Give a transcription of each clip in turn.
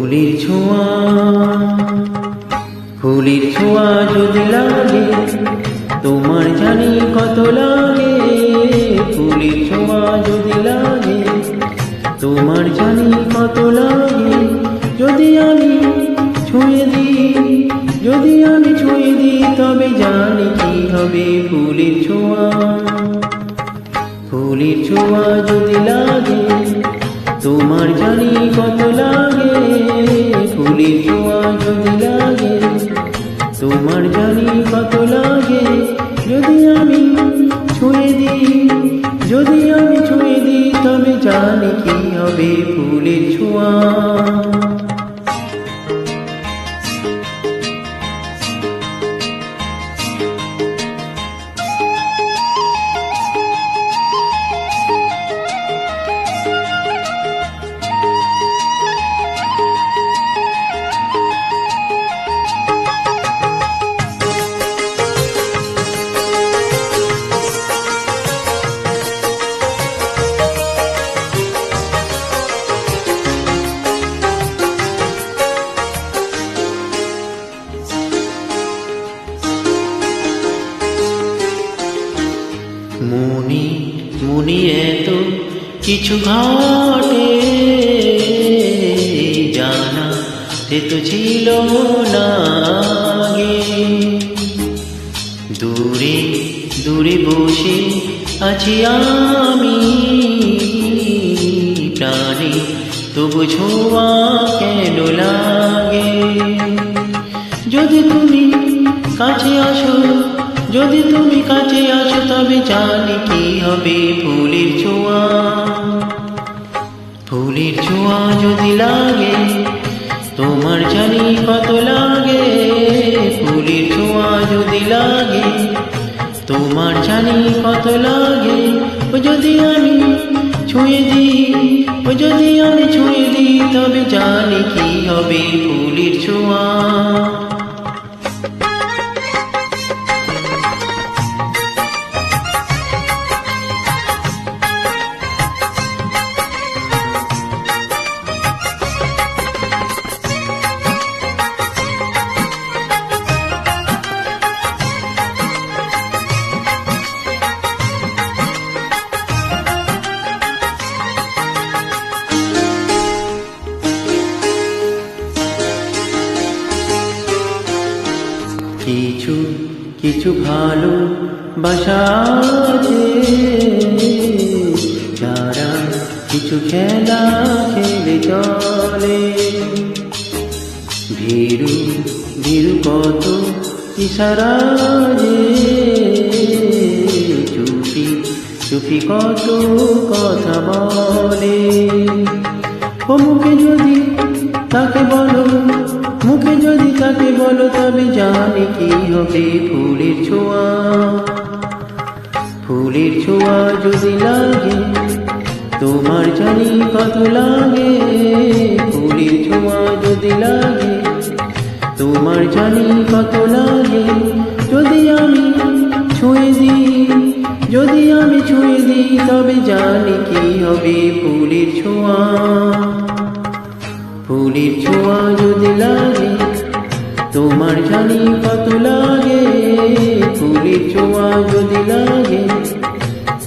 ফুলের ছোঁয়া, ফুলের ছোঁয়া যদি লাগে তোমার জানি কত লাগে। ফুলের ছোঁয়া যদি লাগে তোমার জানি কত লাগে। যদি আমি ছুঁয়ে দিই, যদি আমি ছুঁয়ে দিই তবে জানি কি হবে। ফুলের ছোঁয়া, ফুলের ছোঁয়া যদি লাগে তোমার জানি কত লাগে। ফুলের ছোঁয়া যদি লাগে তোমার জানি কত লাগে। যদি আমি ছুঁয়ে দিই, যদি আমি ছুঁয়ে দিই তবে জানি কি হবে। ফুলের ছোঁয়া, মনি মনি এত কিছু ঘটে জানা সে তো ছিল না আগে। দূরে দূরে বসে আছি আমি প্রাণে, তবু ছোঁয়া কেন লাগে। যদি তুমি কাছে আসো, যদি তুমি কাছে আসো তবে জানি কি হবে। ফুলের ছোঁয়া, ফুলের ছোঁয়া যদি লাগে তোমার জানি কত লাগে। ফুলের ছোঁয়া যদি লাগে তোমার জানি কত লাগে। ও যদি আমি ছুঁয়ে দিই, ও যদি আমি ছুঁয়ে দিই তবে জানি কি হবে। ফুলের ছোঁয়া, কিছু কিছু ভালো বাসা আছে যারা কিছু খেলা খেলে চলে। ভীরু ভীরু কত ইশারা যে চুপি চুপি কত কথা বলে। ও মুখে যদি তাকে বলো, মুখে যদি তাকে বলো তবে জানি কি হবে। ফুলের ছোঁয়া, ফুলের ছোঁয়া যদি লাগে তোমার জানি কত লাগে। ফুলের ছোঁয়া যদি লাগে তোমার জানি কত লাগে। যদি আমি ছুঁয়ে দিই, যদি আমি ছুঁয়ে দিই তবে জানি কি হবে। ফুলের ছোঁয়া, ফুলের ছোঁয়া যদি লাগে তোমার জানি কত লাগে। ফুলের ছোঁয়া যদি লাগে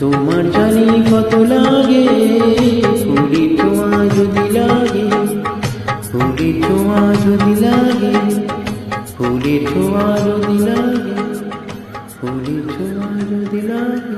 তোমার জানি কত লাগে। ফুলের ছোঁয়া যদি লাগে, ফুলের ছোঁয়া যদি লাগে, ফুলের ছোঁয়া যদি লাগে, ফুলের ছোঁয়া যদি লাগে।